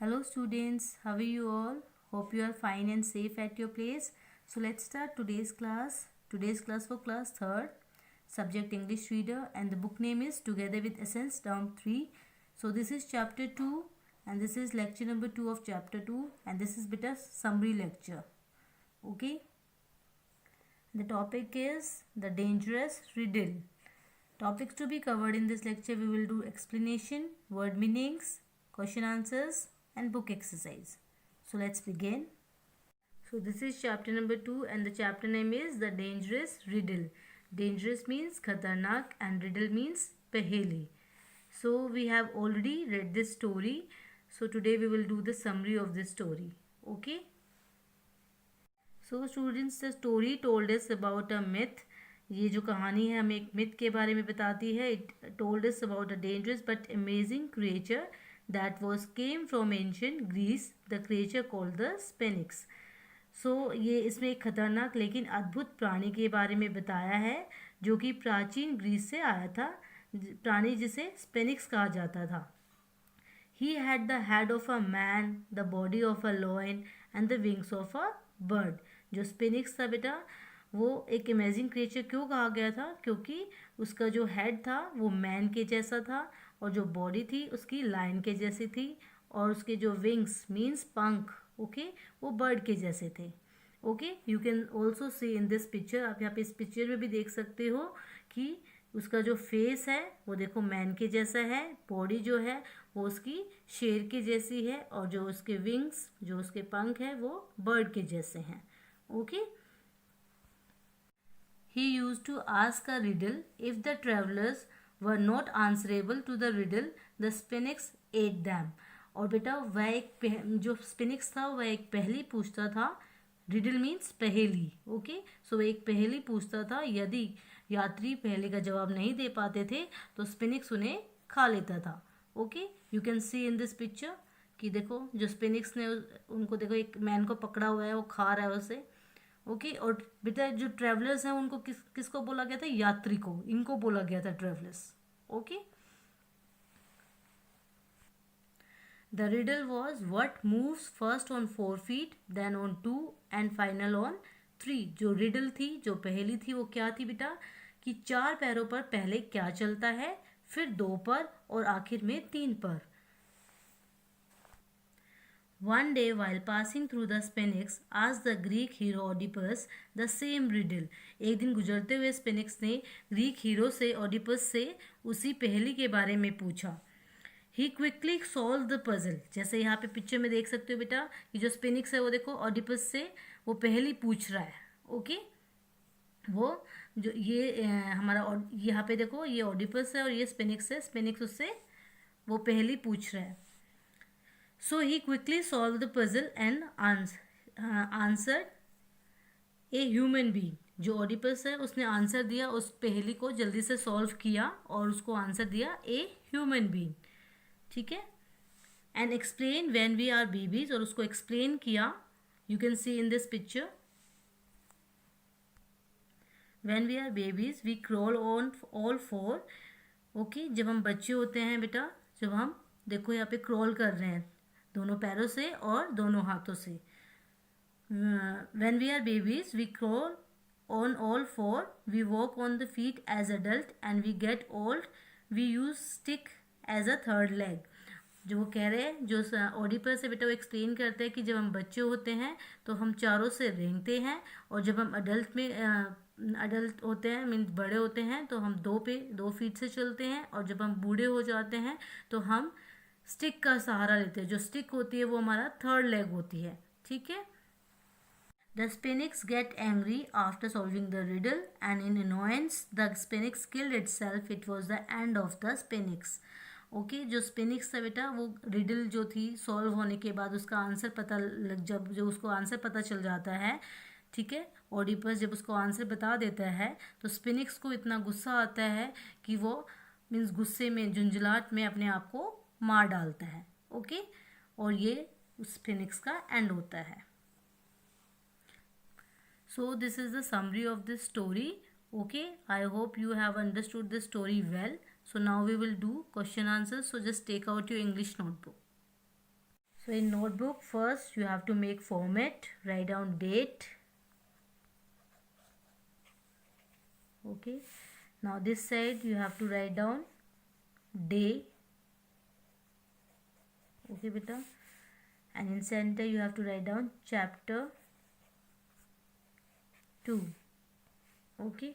Hello students, how are you all? Hope you are fine and safe at your place. So let's start today's class. Today's class for class 3rd, subject English reader, and the book name is Together with Essence Term 3. So this is chapter 2 and this is lecture number 2 of chapter 2 and this is bit of summary lecture. Okay? The topic is the dangerous riddle. Topics to be covered in this lecture, we will do explanation, word meanings, question answers and book exercise. So let's begin. So this is chapter number 2 and the chapter name is the dangerous riddle. Dangerous means khatarnak and riddle means paheli. So we have already read this story. So today we will do the summary of this story. Okay. So students, the story told us about a myth. ये जो कहानी है हमें एक myth के बारे में बताती है. It told us about a dangerous but amazing creature that was came from ancient Greece, the creature called the sphinx. So ये इसमें एक खतरनाक लेकिन अद्भुत प्राणी के बारे में बताया है जो कि प्राचीन ग्रीस से आया था, प्राणी जिसे स्पेनिक्स कहा जाता था. He had the head of a man, the body of a lion and the wings of a bird. जो स्पेनिक्स था बेटा, वो एक अमेजिंग क्रिएचर क्यों कहा गया था? क्योंकि उसका जो हेड था वो मैन के जैसा था और जो बॉडी थी उसकी लायन के जैसी थी और उसके जो विंग्स मीन्स पंख, ओके, वो बर्ड के जैसे थे. Okay, you can also see in this picture. आप यहाँ पे इस पिक्चर में भी देख सकते हो कि उसका जो फेस है वो देखो मैन के जैसा है, बॉडी जो है वो उसकी शेर के जैसी है और जो उसके विंग्स, जो उसके पंख है वो बर्ड के जैसे हैं. Okay. He used to ask a riddle. If the travelers were not answerable to the riddle, the sphinx ate them. और बेटा वह एक जो स्पिनिक्स था वह एक पहेली पूछता था. रिडल मीन्स पहेली. ओके, सो वह एक पहेली पूछता था. यदि यात्री पहेली का जवाब नहीं दे पाते थे तो स्पिनिक्स उन्हें खा लेता था. Okay, you can see in this picture कि देखो जो स्पिनिक्स ने उनको देखो एक मैन को पकड़ा हुआ है, वो खा रहा है उसे. ओके, और बेटा जो ट्रेवलर्स हैं उनको किसको बोला गया था? यात्री को. इनको बोला गया था travellers. Okay. The riddle was what moves first on 4 feet, then on 2 and final on 3. जो रिडल थी, जो पहेली थी, वो क्या थी बेटा? कि 4 पैरों पर पहले क्या चलता है, फिर 2 पर और आखिर में 3 पर. One day, while passing through the Sphinx, asked the Greek hero Oedipus the same riddle. एक दिन गुजरते हुए स्पेनिक्स ने ग्रीक हीरो से, ओडिपस से, उसी पहेली के बारे में पूछा. He quickly solved the puzzle. जैसे यहाँ पे पिक्चर में देख सकते हो बेटा कि जो स्पेनिक्स है वो देखो ओडिपस से वो पहेली पूछ रहा है. ओके, वो जो ये हमारा यहाँ पे देखो ये ओडिपस है और ये स्पेनिक्स है. स्पेनिक्स उससे वो पहेली पूछ रहा है. So he quickly solved the puzzle and answered a human being. जो ओडिपस है उसने आंसर दिया, उस पहेली को जल्दी से सॉल्व किया और उसको आंसर दिया ए ह्यूमन बीइंग. ठीक है. And explain when we are babies, और उसको एक्सप्लेन किया. You can see in this picture. When we are babies we crawl on all 4. Okay, जब हम बच्चे होते हैं बेटा, जब हम देखो यहाँ पे क्रॉल कर रहे हैं दोनों पैरों से और दोनों हाथों से. When we are babies, we crawl on all 4. We walk on the feet as adult, and we get old. We use stick as a third leg. जो वो कह रहे हैं, जो ऑडिपर से बेटा वो एक्सप्लेन करते हैं कि जब हम बच्चे होते हैं तो हम चारों से रेंगते हैं और जब हम अडल्ट होते हैं मीन्स बड़े होते हैं तो हम 2 फीट से चलते हैं और जब हम बूढ़े हो जाते हैं तो हम स्टिक का सहारा लेते हैं. जो स्टिक होती है वो हमारा थर्ड लेग होती है. ठीक है. The Sphinx get angry after solving the riddle and in annoyance the Sphinx killed itself. It was the end of the Sphinx. Okay, जो स्पिनिक्स था बेटा वो रिडल जो थी सॉल्व होने के बाद उसका आंसर पता लग, जब जो उसको आंसर पता चल जाता है, ठीक है, ओडिपस जब उसको आंसर बता देता है तो स्पिनिक्स को इतना गुस्सा आता है कि वो मीन्स गुस्से में झुंझलाहट में अपने आप को मार डालता है. ओके, और ये उस फिनिक्स का एंड होता है. So this is the summary of this story. Okay, I hope you have understood this story well. So now we will do question answer. So just take out your English notebook. So in notebook, first you have to make format, write down date. Okay, now this side you have to write down day. Okay beta, and in center you have to write down chapter 2. Okay,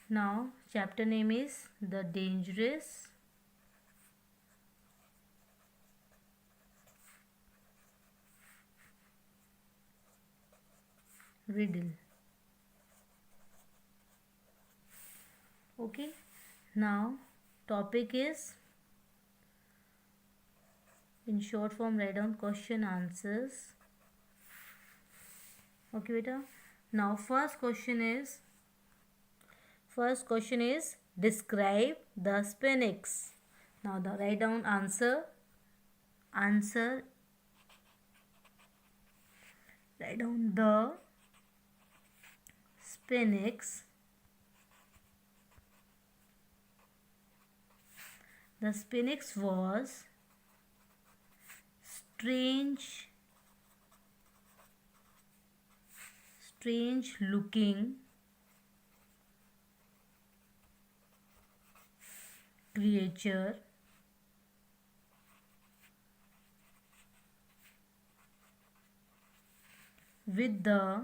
now chapter name is The Dangerous Riddle. Okay, now topic is, in short form write down question answers. Okay beta, now first question is describe the spinix. Now the write down answer write down the spinix. The spinix was strange looking creature with the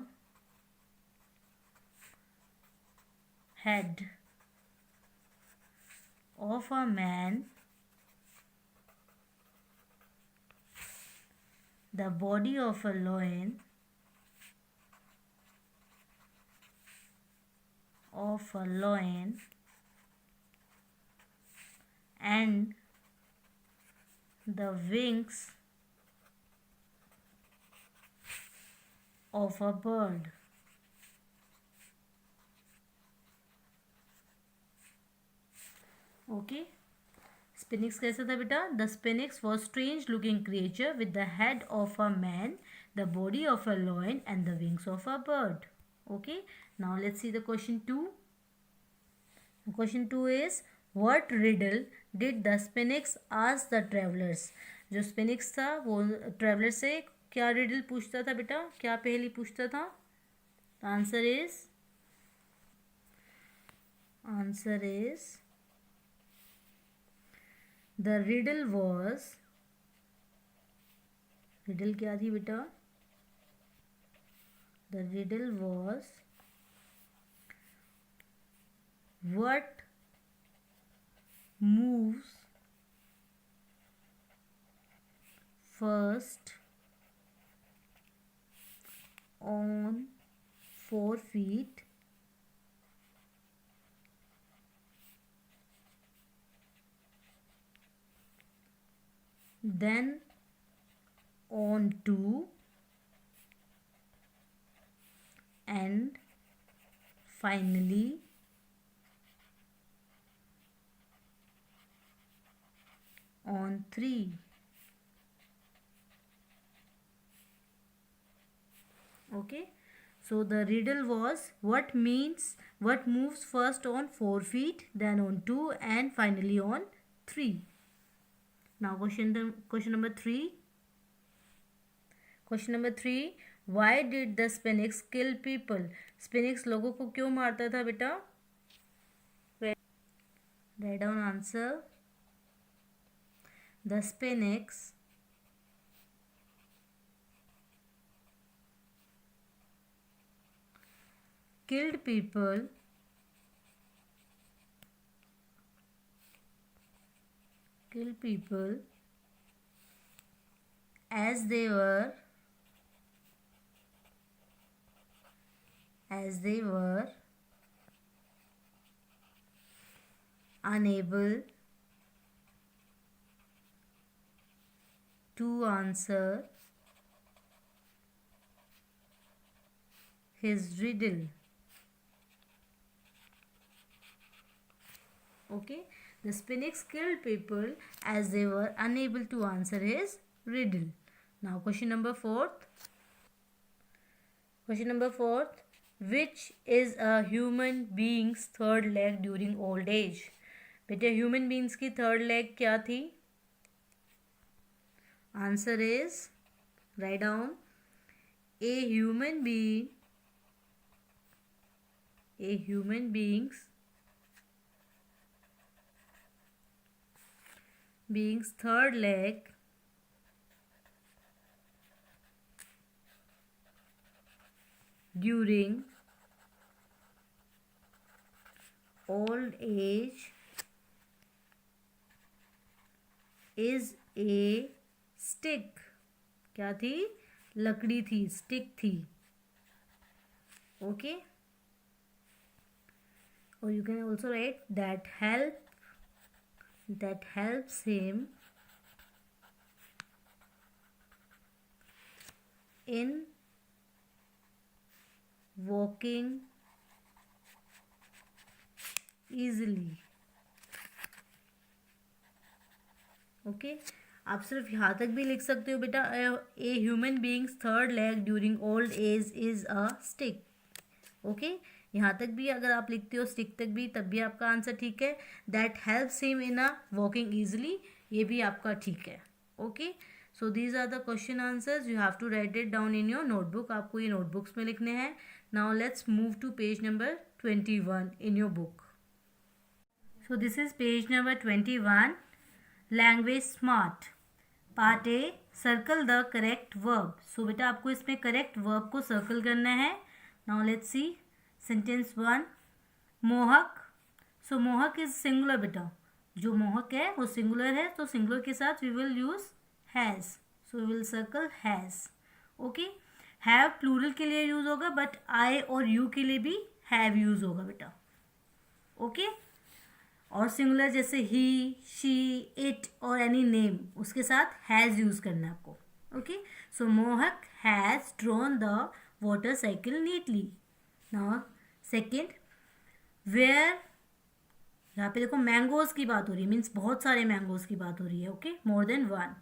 head of a man, the body of a lion, and the wings of a bird. Okay, spinix कैसा था बेटा? The spinix was strange looking creature with the head of a man, the body of a lion and the wings of a bird. Okay, now let's see the question 2. Question 2 is, what riddle did the spinix ask the travelers? जो spinix था वो traveler से क्या riddle पूछता था बेटा? क्या पहेली पूछता था? Answer is the riddle was, riddle क्या थी बेटा? The riddle was, what moves first on 4 feet then on 2 and finally on 3. Okay, so the riddle was, what moves first on 4 feet, then on 2 and finally on 3. Now question number 3. Question number 3, why did the spinix kill people? Spinix लोगों को क्यों मारता था बेटा? Write down answer. The spinix killed people as they were unable to answer his riddle. Okay, the spinix killed people as they were unable to answer his riddle. Now question number 4. Which is a human being's third leg during old age? बेटे human beings की third leg क्या थी? Answer is, write down, a human being's third leg during old age is a stick. क्या थी? लकड़ी थी, stick थी. Okay. Or you can also write that helps him in walking easily. Okay आप सिर्फ यहाँ तक भी लिख सकते हो बेटा, a human beings third leg during old age is a stick. Okay, यहाँ तक भी अगर आप लिखते हो स्टिक तक भी, तब भी आपका आंसर ठीक है. That helps him in a walking easily, ये भी आपका ठीक है. Okay, so these are the question answers. You have to write it down in your notebook. आपको ये नोटबुक्स में लिखने हैं. Now let's move to page number 21 in your book. So this is page number 21. Language smart part A, circle the correct verb. So बेटा आपको इसमें correct verb को circle करना है. Now let's C sentence 1. मोहक. सो मोहक इज सिंगुलर बेटा, जो मोहक है वो सिंगुलर है, तो सिंगुलर के साथ we will use has. So we will circle has. Okay, have plural के लिए यूज होगा, बट आई और यू के लिए भी हैव यूज होगा बेटा. ओके, और सिंगुलर जैसे ही, शी, इट और एनी नेम, उसके साथ हैज़ यूज़ करना है आपको. Okay, so Mohak has drawn the water cycle neatly. Now second, where. यहाँ पे देखो मैंगोज की बात हो रही है, मीन्स बहुत सारे मैंगोज की बात हो रही है. Okay, more than one,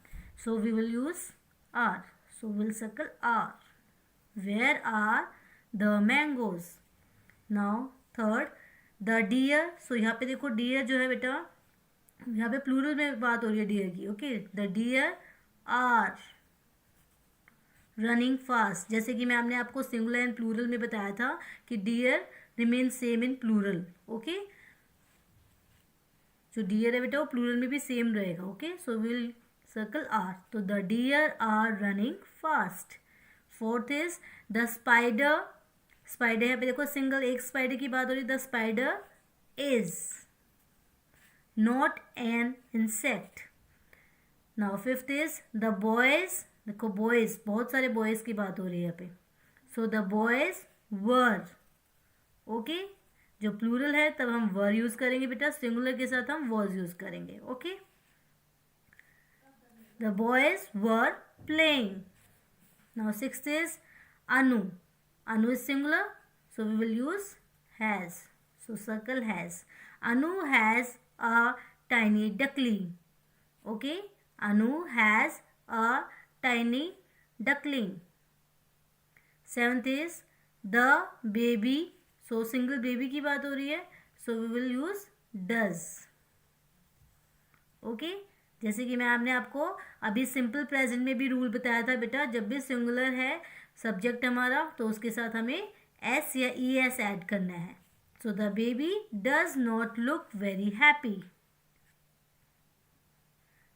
so we will use are. So will circle are. Where are the mangoes. Now third, the deer. So यहाँ पे देखो डियर जो है बेटा, यहाँ पे प्लूरल में बात हो रही है डियर की. Okay, the deer are running fast. जैसे कि मैम ने आपको सिंगुलर एंड प्लूरल में बताया था कि deer remain same in plural. Okay, जो डियर है बेटा वो प्लूरल में भी सेम रहेगा. Okay, so will circle are. तो the deer are running fast. Fourth is the spider. Spider यहाँ पे देखो सिंगल एक स्पाइडर की बात हो रही है. The spider is not an insect. Now fifth is the boys. देखो बॉयज, बहुत सारे बॉयज की बात हो रही है यहाँ पे. So the boys were. Okay, जो प्लूरल है तब हम वर यूज करेंगे बेटा, सिंगुलर के साथ हम वॉज यूज करेंगे. Okay, the boys were playing. Now sixth is Anu. Anu is singular, so we will use has. So circle has. Anu has a tiny duckling. Okay, Anu has a tiny duckling. Seventh is the baby. So single baby की बात हो रही है, so we will use does. Okay, जैसे कि मैं आपने आपको अभी सिंपल प्रेजेंट में भी रूल बताया था बेटा, जब भी सिंगुलर है सब्जेक्ट हमारा तो उसके साथ हमें एस या ई एस ऐड करना है. So the baby does not look very happy.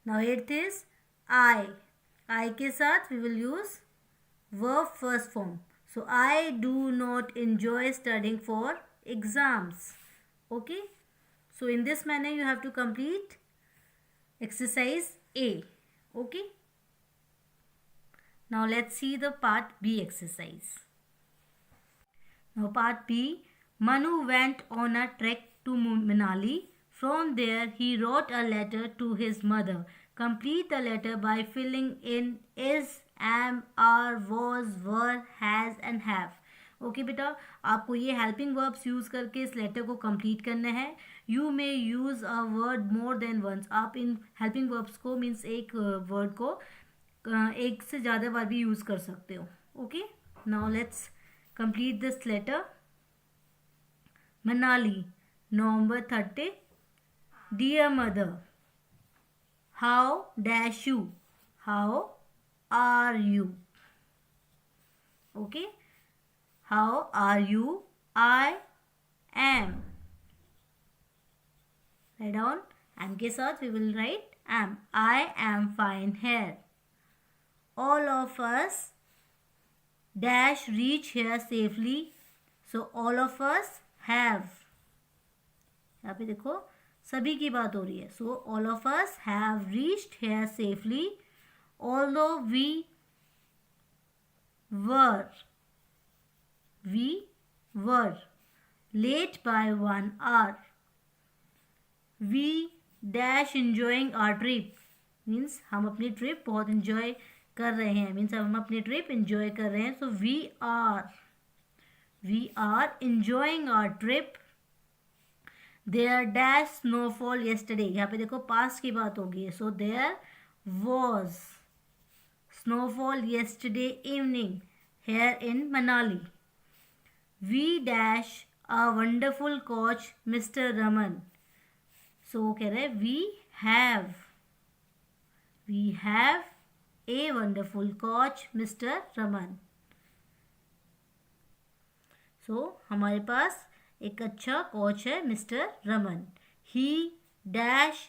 Now eighth is I. I के साथ we will use verb first form. So I do not enjoy studying for exams. Okay, so in this manner you have to complete exercise A. Okay, now let's see the part B exercise. Now part B, Manu went on a trek to Manali. From there he wrote a letter to his mother. Complete the letter by filling in is, am, are, was, were, has and have. Okay बेटा, आपको ये helping verbs use करके इस letter को complete करना है. You may use a word more than once. आप इन हेल्पिंग वर्ब्स को मीन्स एक वर्ड को एक से ज़्यादा बार भी यूज़ कर सकते हो. Okay, now let's complete this letter. Manali, November 30. Dear mother, how dash you. how are you? Okay, how are you? I am. Write down am के साथ we will write am. I am fine here. All of us dash reach here safely. So all of us have. यहाँ पे देखो सभी की बात हो रही है. So all of us have reached here safely. Although we were late by 1 hour. We dash enjoying our trip. Means हम अपनी ट्रिप बहुत इंजॉय कर रहे हैं. मीन्स हम अपनी ट्रिप इंजॉय कर रहे हैं. So we are enjoying our trip. There dash snowfall yesterday. यहाँ पे देखो पास्ट की बात होगी. सो there was snowfall yesterday evening here in Manali. We dash a wonderful coach Mr. Raman. So वो कह रहे हैं we have a wonderful coach Mr. Raman. So हमारे पास एक अच्छा कोच है mister Raman. He dash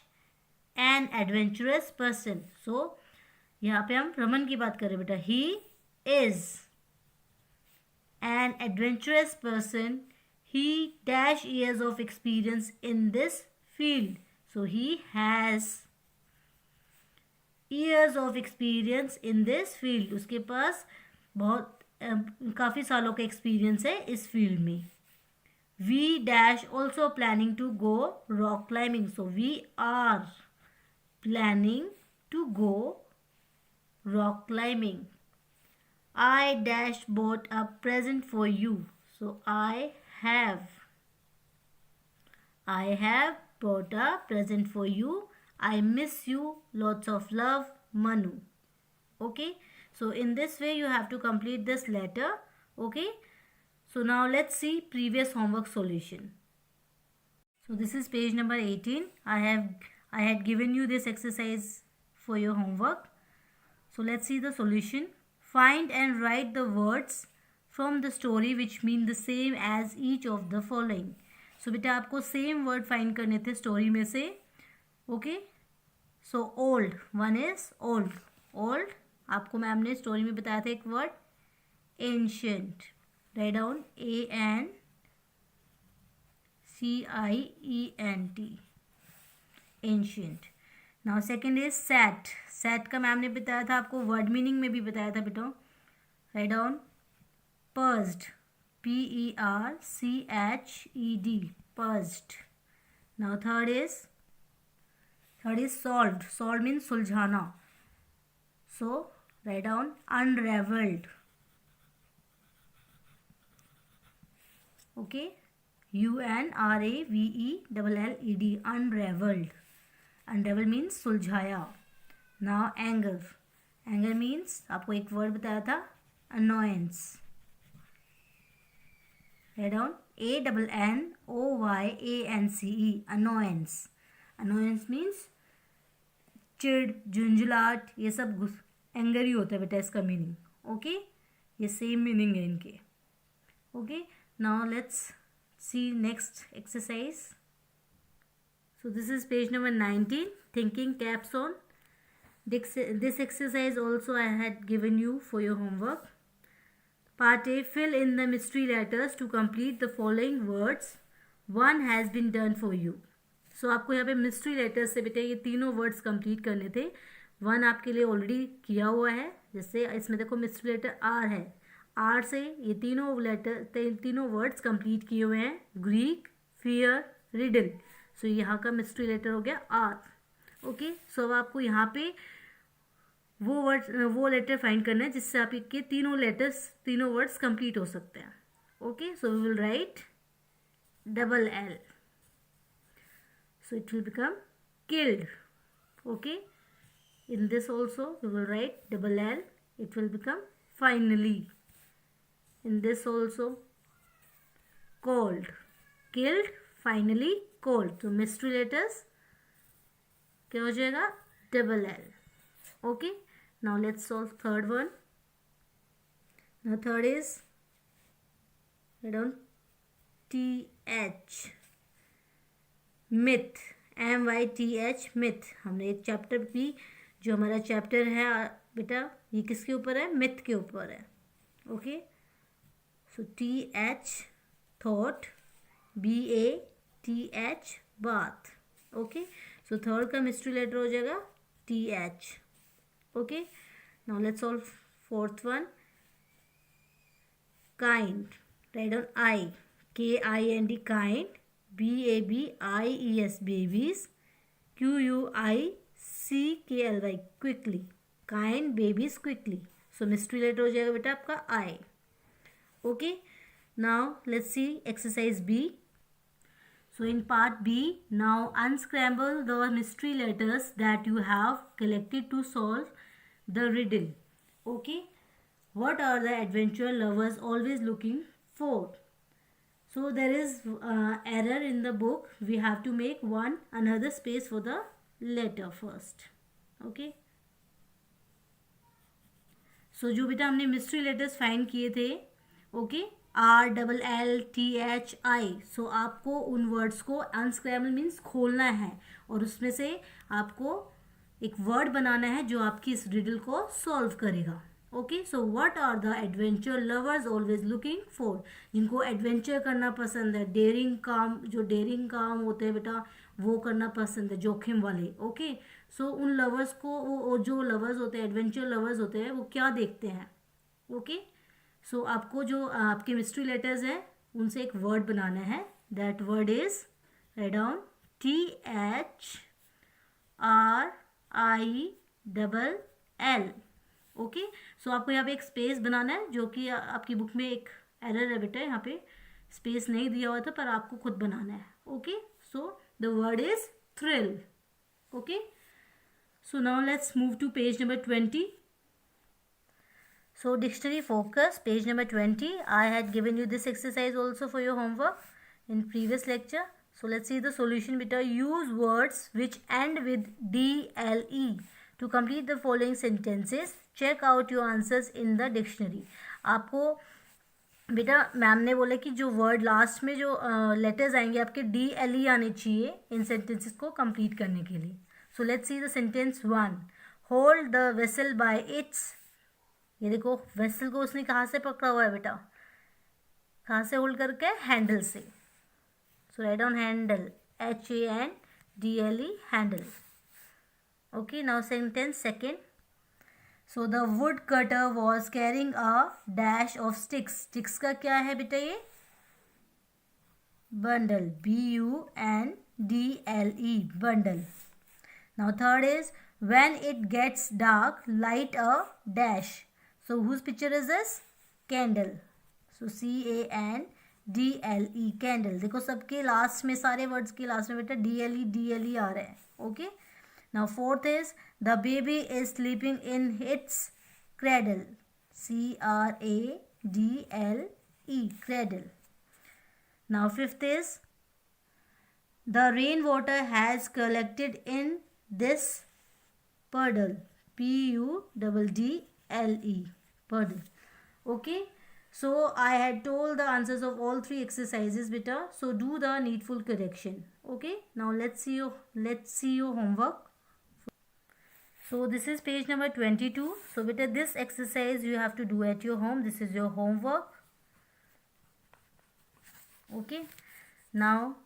an adventurous person. So यहाँ पे हम रमन की बात कर रहे हैं बेटा. He is an adventurous person. He dash years of experience in this field. So he has years of experience in this field. उसके पास बहुत काफ़ी सालों का एक्सपीरियंस है इस फील्ड में. We dash also planning to go rock climbing. So we are planning to go rock climbing. I dash bought a present for you. So I have bought a present for you. I miss you. Lots of love, Manu. Okay. So in this way you have to complete this letter. Okay. So now let's see previous homework solution. So this is page number 18. I had given you this exercise for your homework. So let's see the solution. Find and write the words from the story which mean the same as each of the following. So बेटा आपको same word find करने थे story में से. Okay. So old. One is old. Old. आपको ma'am ने story में बताया था एक word ancient. Write down ANCIENT. Ancient. Now second is sad. Sad का मैम ने बताया था आपको वर्ड मीनिंग में भी बताया था बेटा. Write down perched. PERCHED. Perched. Now third is solved. Solve means सुलझाना. So write down unravelled. Okay. UNRAVELLED. Unravelled. Unravel means सुलझाया. Now anger. एंगर मीन्स आपको एक वर्ड बताया था annoyance. Write down ANNOYANCE. Annoyance. Annoyance means चिड़, झुंझलाहट, ये सब एंगर ही होता है बेटा इसका मीनिंग. ओके. ये सेम मीनिंग है इनके. Okay. Now let's see next exercise. So this is page number 19. Thinking caps on. This exercise also I had given you for your homework. Part A. Fill in the mystery letters to complete the following words. One has been done for you. So आपको यहाँ पे mystery letters से बेटा ये तीनों words complete करने थे. One आपके लिए already किया हुआ है. जैसे इसमें देखो mystery letter R है. R से ये तीनों words complete किए हुए हैं. Greek, fear, riddle. सो यहाँ का मिस्ट्री लेटर हो गया आर. ओके. सो अब आपको यहाँ पे वो लेटर फाइंड करना है जिससे आपके तीनों वर्ड्स कंप्लीट हो सकते हैं. Okay. So we will write double L. So it will become killed. Okay. In this also we will write double L. It will become finally. In this also cold. Killed, finally, cold. तो mystery letters क्या हो जाएगा double L. Okay. Now let's solve third one. Now third is, write down TH, myth, MYTH, myth. हमने एक chapter भी, जो हमारा chapter है बेटा, ये किसके ऊपर है? मिथ के ऊपर है. ओके, सो TH thought, BATH bath. Okay, so third का मिस्ट्री लेटर हो जाएगा TH. Okay, now let's solve fourth one. Kind, write down I, KIND, kind, BABIES, babies, QUICKLY, quickly, kind babies quickly. So mystery letter हो जाएगा बेटा आपका I. Okay, now let's see exercise B. So in part B, now unscramble the mystery letters that you have collected to solve the riddle. Okay, what are the adventure lovers always looking for? So there is error in the book. We have to make one another space for the letter first. Okay, so जो बेटा हमने mystery letters find किए थे, okay, RLLTHI. So आपको उन words को unscramble means खोलना है और उसमें से आपको एक word बनाना है जो आपकी इस riddle को solve करेगा. Okay, so what are the adventure lovers always looking for? जिनको एडवेंचर करना पसंद है, डेयरिंग काम, जो डेयरिंग काम होते हैं बेटा वो करना पसंद है, जोखिम वाले. ओके, सो उन लवर्स को, वो जो लवर्स होते हैं, एडवेंचर लवर्स होते हैं, वो क्या देखते हैं? ओके, सो आपको जो आपके मिस्ट्री लेटर्स हैं उनसे एक वर्ड बनाना है. That word is, write down THRILL. Okay, so आपको यहाँ पे एक स्पेस बनाना है, जो कि आपकी बुक में एक एरर है बेटा, यहाँ पे स्पेस नहीं दिया हुआ था पर आपको खुद बनाना है. Okay, so the word is thrill. Okay, so now let's move to page number 20. So dictionary focus, page number 20. I had given you this exercise also for your homework in previous lecture. So let's see the solution beta. Use words which end with DLE to complete the following sentences. Check out your answers in the dictionary. आपको बेटा ma'am ने बोला कि जो word last में जो letters आएंगे आपके DLE आने चाहिए इन सेंटेंसेस को कंप्लीट करने के लिए. So let's see the sentence 1. Hold the vessel bye it's. ये देखो वेसल को उसने कहाँ से पकड़ा हुआ है बेटा? कहाँ से होल्ड करके? हैंडल से. So write down handle, HANDLE, handle. Okay, now sentence second. So the woodcutter was carrying a dash of sticks. Sticks का क्या है बेटा? ये bundle, BUNDLE, bundle. Now third is, when it gets dark, light a dash. So whose picture is this? Candle. So CANDLE, candle. देखो सबके last में, सारे words के लास्ट में बेटा DLE आ रहे हैं. Okay, now fourth is, the baby is sleeping in its cradle. CRADLE, cradle. Now fifth is, the rain water has collected in this puddle, PUDDLE, puddle. Okay, so I had told the answers of all three exercises beta, so do the needful correction. Okay, now let's see your homework. So this is page number 22. So beta, this exercise you have to do at your home. This is your homework. Okay, now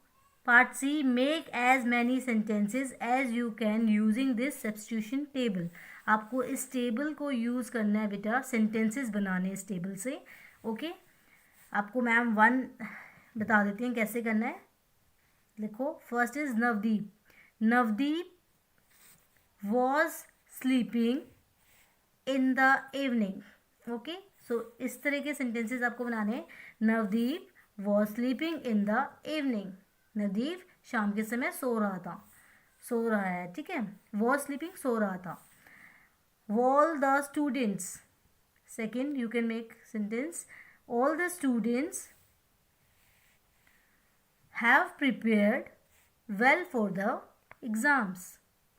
part C, make as many sentences as you can using this substitution table. आपको इस table को use करना है बेटा, sentences बनाने इस table से. Okay, आपको मैम 1 बता देती हैं कैसे करना है. लिखो, first is Navdeep. Navdeep was sleeping in the evening. Okay, so इस तरह के सेंटेंसेस आपको बनाने हैं. Navdeep was sleeping in the evening. Navdeep शाम के समय सो रहा है. ठीक है, वॉज स्लीपिंग, सो रहा था. All the students, second you can make sentence, all the students have prepared well for the exams.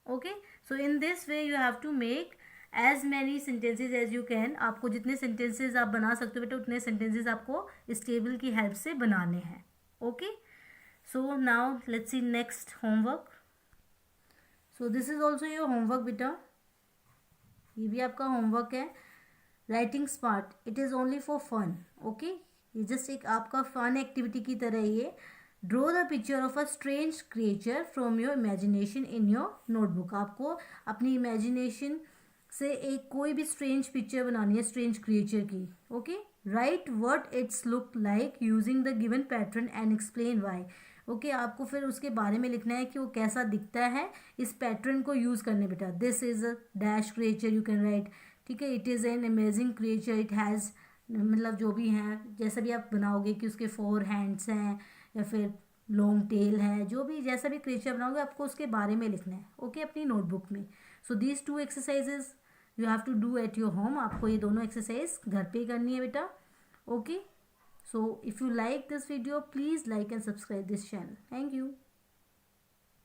Okay, so in this way you have to make as many sentences as you can, आपको जितने sentences आप बना सकते हो बेटा उतने sentences आपको इस टेबल की हेल्प से बनाने हैं. Okay, so now let's see next homework. So this is also your homework बेटा, ये भी आपका होमवर्क है. Writing smart, it is only for fun. Okay, ये जस्ट एक आपका फन एक्टिविटी की तरह ये. Draw the picture of a strange creature from your imagination in your notebook. आपको अपनी इमेजिनेशन से एक कोई भी स्ट्रेंज पिक्चर बनानी है स्ट्रेंज क्रिएचर की. Okay, right what it's look like using the given pattern and explain why. Okay, आपको फिर उसके बारे में लिखना है कि वो कैसा दिखता है इस पैटर्न को यूज़ करने बेटा. This is a dash creature you can write. ठीक है, it is an amazing creature, it has, मतलब जो भी हैं जैसा भी आप बनाओगे कि उसके 4 हैंड्स हैं या फिर लॉन्ग टेल है, जो भी जैसा भी क्रिएचर बनाओगे आपको उसके बारे में लिखना है. ओके, अपनी नोटबुक में. So these 2 exercises you have to do at your home. आपको ये दोनों एक्सरसाइज घर पे ही करनी है बेटा. Okay, so if you like this video, please like and subscribe this channel. Thank you.